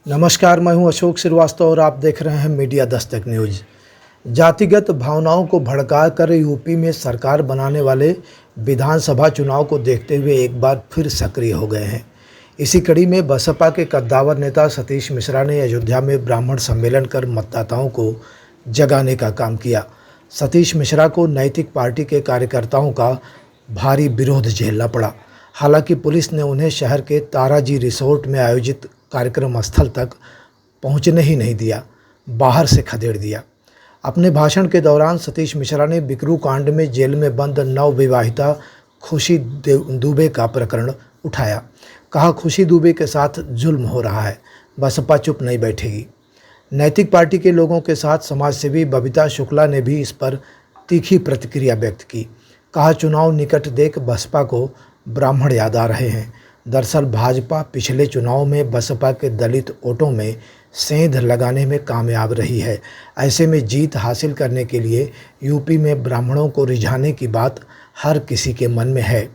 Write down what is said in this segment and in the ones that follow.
नमस्कार, मैं हूं अशोक श्रीवास्तव और आप देख रहे हैं मीडिया दस्तक न्यूज़। जातिगत भावनाओं को भड़काकर यूपी में सरकार बनाने वाले विधानसभा चुनाव को देखते हुए एक बार फिर सक्रिय हो गए हैं। इसी कड़ी में बसपा के कद्दावर नेता सतीश मिश्रा ने अयोध्या में ब्राह्मण सम्मेलन कर मतदाताओं को जगाने का काम किया। सतीश मिश्रा को नैतिक पार्टी के कार्यकर्ताओं का भारी विरोध झेलना पड़ा। हालांकि पुलिस ने उन्हें शहर के ताराजी रिसोर्ट में आयोजित कार्यक्रम स्थल तक पहुंचने ही नहीं दिया, बाहर से खदेड़ दिया। अपने भाषण के दौरान सतीश मिश्रा ने बिकरू कांड में जेल में बंद नवविवाहिता खुशी दुबे का प्रकरण उठाया। कहा, खुशी दुबे के साथ जुल्म हो रहा है, बसपा चुप नहीं बैठेगी। नैतिक पार्टी के लोगों के साथ समाजसेवी बबीता शुक्ला ने भी इस पर तीखी प्रतिक्रिया व्यक्त की। कहा, चुनाव निकट देख बसपा को ब्राह्मण याद आ रहे हैं। दरअसल भाजपा पिछले चुनाव में बसपा के दलित वोटों में सेंध लगाने में कामयाब रही है। ऐसे में जीत हासिल करने के लिए यूपी में ब्राह्मणों को रिझाने की बात हर किसी के मन में है।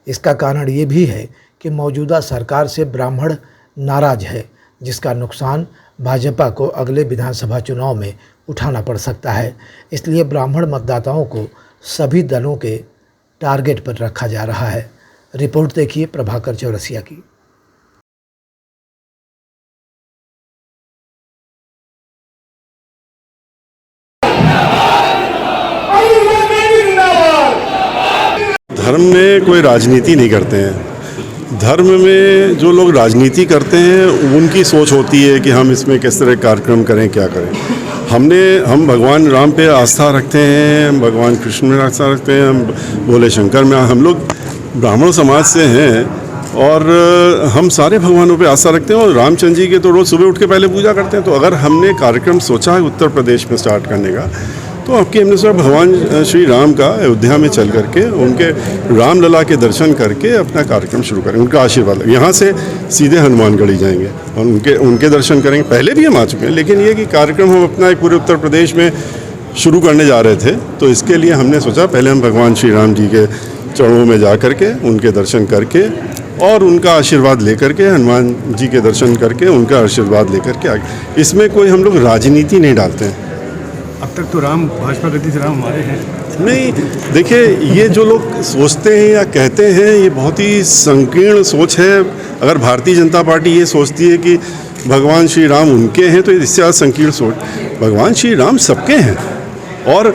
इसका कारण ये भी है कि मौजूदा सरकार से ब्राह्मण नाराज है, जिसका नुकसान भाजपा को अगले विधानसभा चुनाव में उठाना पड़ सकता है। इसलिए ब्राह्मण मतदाताओं को सभी दलों के टारगेट पर रखा जा रहा है। रिपोर्ट देखिए प्रभाकर चौरसिया की। धर्म में कोई राजनीति नहीं करते हैं। धर्म में जो लोग राजनीति करते हैं उनकी सोच होती है कि हम इसमें किस तरह कार्यक्रम करें, क्या करें। हम भगवान राम पे आस्था रखते हैं, हम भगवान कृष्ण में आस्था रखते हैं, हम भोले शंकर में, हम लोग ब्राह्मण समाज से हैं और हम सारे भगवानों पे आस्था रखते हैं और रामचंद्र जी के तो रोज़ सुबह उठ के पहले पूजा करते हैं। तो अगर हमने कार्यक्रम सोचा है उत्तर प्रदेश में स्टार्ट करने का, तो आपकी हमने सोचा भगवान श्री राम का अयोध्या में चल करके उनके रामलला के दर्शन करके अपना कार्यक्रम शुरू करें, उनका आशीर्वाद। यहाँ से सीधे हनुमानगढ़ी जाएंगे और उनके दर्शन करेंगे। पहले भी हम आ चुके हैं, लेकिन ये कि कार्यक्रम हम अपना पूरे उत्तर प्रदेश में शुरू करने जा रहे थे। तो इसके लिए हमने सोचा पहले हम भगवान श्री राम जी के चरणों में जा करके उनके दर्शन करके और उनका आशीर्वाद लेकर के, हनुमान जी के दर्शन करके उनका आशीर्वाद लेकर के आगे। इसमें कोई हम लोग राजनीति नहीं डालते हैं। अब तक तो राम भाजपा गति से राम हमारे हैं। नहीं, देखिए, ये जो लोग सोचते हैं या कहते हैं ये बहुत ही संकीर्ण सोच है। अगर भारतीय जनता पार्टी ये सोचती है कि भगवान श्री राम उनके हैं तो इससे ज़्यादा संकीर्ण सोच। भगवान श्री राम सबके हैं और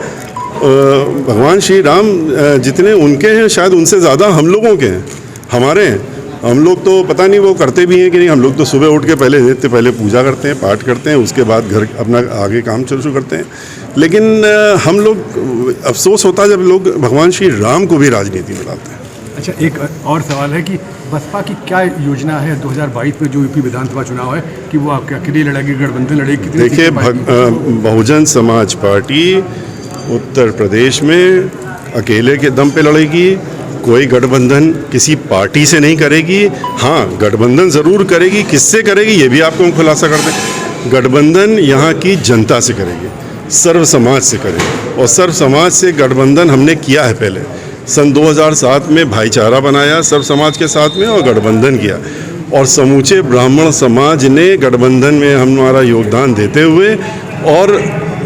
भगवान श्री राम जितने उनके हैं शायद उनसे ज़्यादा हम लोगों के हैं, हमारे हैं। हम लोग तो पता नहीं वो करते भी हैं कि नहीं। हम लोग तो सुबह उठ के पहले पूजा करते हैं, पाठ करते हैं, उसके बाद घर अपना आगे काम शुरू करते हैं। लेकिन हम लोग, अफसोस होता है जब लोग भगवान श्री राम को भी राजनीति में लाते हैं। अच्छा, एक और सवाल है कि बसपा की क्या योजना है 2022 में जो यूपी विधानसभा चुनाव है कि वो आपके अकेले लड़ेगी, गठबंधन लड़ेगी? देखिए, बहुजन समाज पार्टी उत्तर प्रदेश में अकेले के दम पे लड़ेगी। कोई गठबंधन किसी पार्टी से नहीं करेगी। हाँ, गठबंधन ज़रूर करेगी। किससे करेगी ये भी आपको हम खुलासा कर दें। गठबंधन यहाँ की जनता से करेगी, सर्व समाज से करेगी। और सर्व समाज से गठबंधन हमने किया है पहले। सन 2007 में भाईचारा बनाया सर्व समाज के साथ में और गठबंधन किया और समूचे ब्राह्मण समाज ने गठबंधन में हमारा योगदान देते हुए और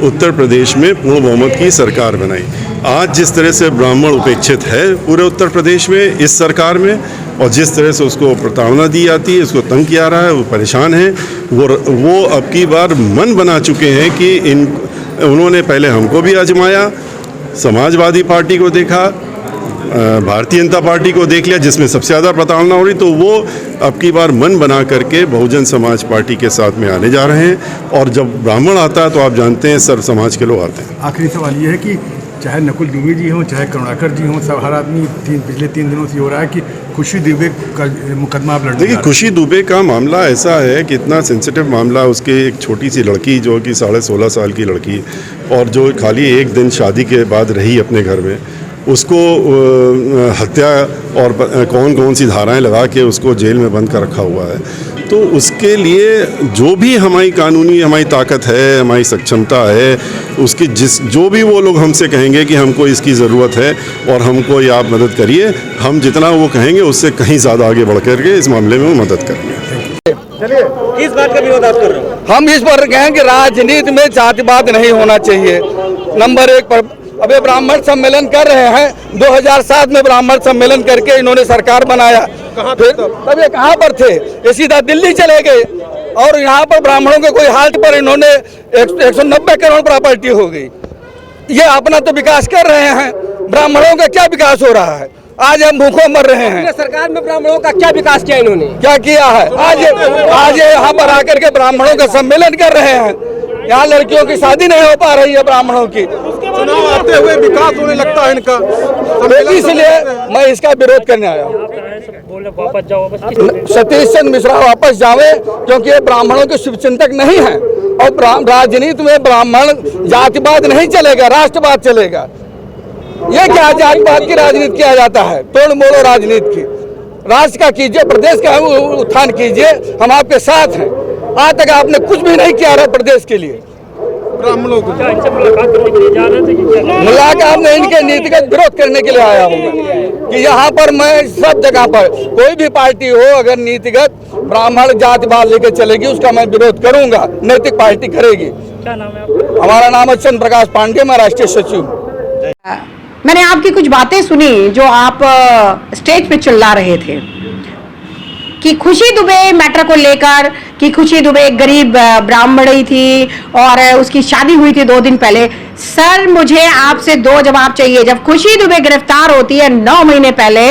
उत्तर प्रदेश में पूर्ण बहुमत की सरकार बनाई। आज जिस तरह से ब्राह्मण उपेक्षित है पूरे उत्तर प्रदेश में इस सरकार में, और जिस तरह से उसको प्रताड़ना दी जाती है, उसको तंग किया रहा है, वो परेशान है। वो अब की बार मन बना चुके हैं कि उन्होंने पहले हमको भी आजमाया, समाजवादी पार्टी को देखा, भारतीय जनता पार्टी को देख लिया जिसमें सबसे ज़्यादा प्रताड़ना हो रही, तो वो अब की बार मन बना करके बहुजन समाज पार्टी के साथ में आने जा रहे हैं। और जब ब्राह्मण आता है तो आप जानते हैं सर्व समाज के लोग आते हैं। आखिरी सवाल ये है कि चाहे नकुल दुबे जी हों, चाहे करुणाकर जी हों, सब हर आदमी पिछले 3 दिनों से हो रहा है कि खुशी दुबे का मुकदमा आप लड़ने। देखिए, खुशी दुबे का मामला ऐसा है कि इतना सेंसिटिव मामला, उसके एक छोटी सी लड़की जो कि 16.5 साल की लड़की और जो खाली एक दिन शादी के बाद रही अपने घर में, उसको हत्या और कौन कौन सी धाराएं लगा के उसको जेल में बंद कर रखा हुआ है। तो उसके लिए जो भी हमारी कानूनी हमारी ताकत है, हमारी सक्षमता है, उसकी जो भी वो लोग हमसे कहेंगे कि हमको इसकी ज़रूरत है और हमको ये आप मदद करिए, हम जितना वो कहेंगे उससे कहीं ज़्यादा आगे बढ़ कर के इस मामले में मदद करेंगे। किस बात का विरोध आप कर रहे हो? हम इस पर कहें कि राजनीति में जातिवाद नहीं होना चाहिए। नंबर एक पर अभी ब्राह्मण सम्मेलन कर रहे हैं, 2007 में ब्राह्मण सम्मेलन करके इन्होंने सरकार बनाया। फिर तब ये कहाँ पर थे? ये सीधा दिल्ली चले गए और यहाँ पर ब्राह्मणों के कोई हाल्ट पर इन्होंने 190 करोड़ प्रॉपर्टी हो गई। ये अपना तो विकास कर रहे हैं, ब्राह्मणों का क्या विकास हो रहा है? आज हम भूखों मर रहे हैं। सरकार में ब्राह्मणों का क्या विकास किया इन्होंने? क्या किया है? आज यहाँ पर आकर के ब्राह्मणों का सम्मेलन कर रहे हैं। यहाँ लड़कियों की शादी नहीं हो पा रही है ब्राह्मणों की। चुनाव आते हुए विकास होने लगता है इनका, इसलिए मैं इसका विरोध करने आया हूँ। सतीश चंद्र मिश्रा वापस जावे, क्योंकि ये ब्राह्मणों के शुभचिंतक नहीं है और राजनीति में ब्राह्मण जातिवाद नहीं चलेगा, राष्ट्रवाद चलेगा। ये क्या जातिवाद की राजनीति किया जाता है? तोड़ मोड़ो राजनीति की, राष्ट्र का कीजिए, प्रदेश का उत्थान कीजिए, हम आपके साथ हैं। आज तक आपने कुछ भी नहीं किया रहा प्रदेश के लिए। ब्राह्मणों को मुलाकात में इनके नीतिगत विरोध करने के लिए आया हूँ मैं, कि यहाँ पर मैं सब जगह पर कोई भी पार्टी हो अगर नीतिगत ब्राह्मण जातिवाद लेकर चलेगी उसका मैं विरोध करूंगा, नैतिक पार्टी करेगी। क्या नाम है आपका? हमारा नाम है चंद्र प्रकाश पांडे, मैं राष्ट्रीय सचिव हूँ। मैंने आपकी कुछ बातें सुनी जो आप स्टेज पे चिल्ला रहे थे कि खुशी दुबे मैटर को लेकर, कि खुशी दुबे एक गरीब ब्राह्मणी थी और उसकी शादी हुई थी 2 दिन पहले। सर मुझे आपसे 2 जवाब चाहिए। जब खुशी दुबे गिरफ्तार होती है 9 महीने पहले,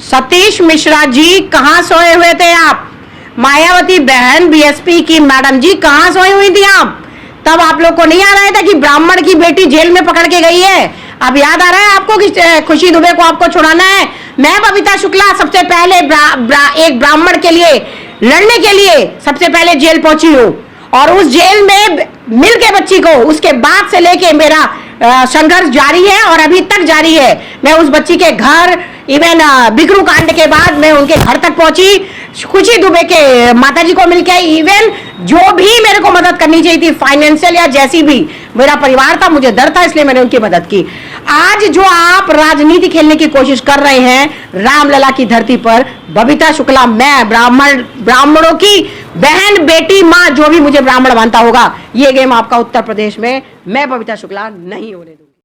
सतीश मिश्रा जी कहाँ सोए हुए थे आप? मायावती बहन बीएसपी की मैडम जी कहाँ सोई हुई थी आप? तब आप लोग को नहीं आ रहा था कि ब्राह्मण की बेटी जेल में पकड़ के गई है? अब याद आ रहा है आपको कि खुशी दुबे को आपको छुड़ाना है? मैं बबीता शुक्ला सबसे पहले एक ब्राह्मण के लिए लड़ने के लिए सबसे पहले जेल पहुंची हूँ और उस जेल में मिल के बच्ची को उसके बाद से लेके मेरा संघर्ष जारी है और अभी तक जारी है। मैं उस बच्ची के घर, इवन बिकरू कांड के बाद मैं उनके घर तक पहुंची, खुशी दुबे के माताजी को मिलके, इवन जो भी मेरे को मदद करनी चाहिए थी फाइनेंशियल या जैसी भी, मेरा परिवार था, मुझे डर था, इसलिए मैंने उनकी मदद की। आज जो आप राजनीति खेलने की कोशिश कर रहे हैं रामलला की धरती पर, बबीता शुक्ला, मैं ब्राह्मणों की बहन, बेटी, माँ, जो भी मुझे ब्राह्मण मानता होगा, ये गेम आपका उत्तर प्रदेश में मैं बबीता शुक्ला नहीं होने दूंगी।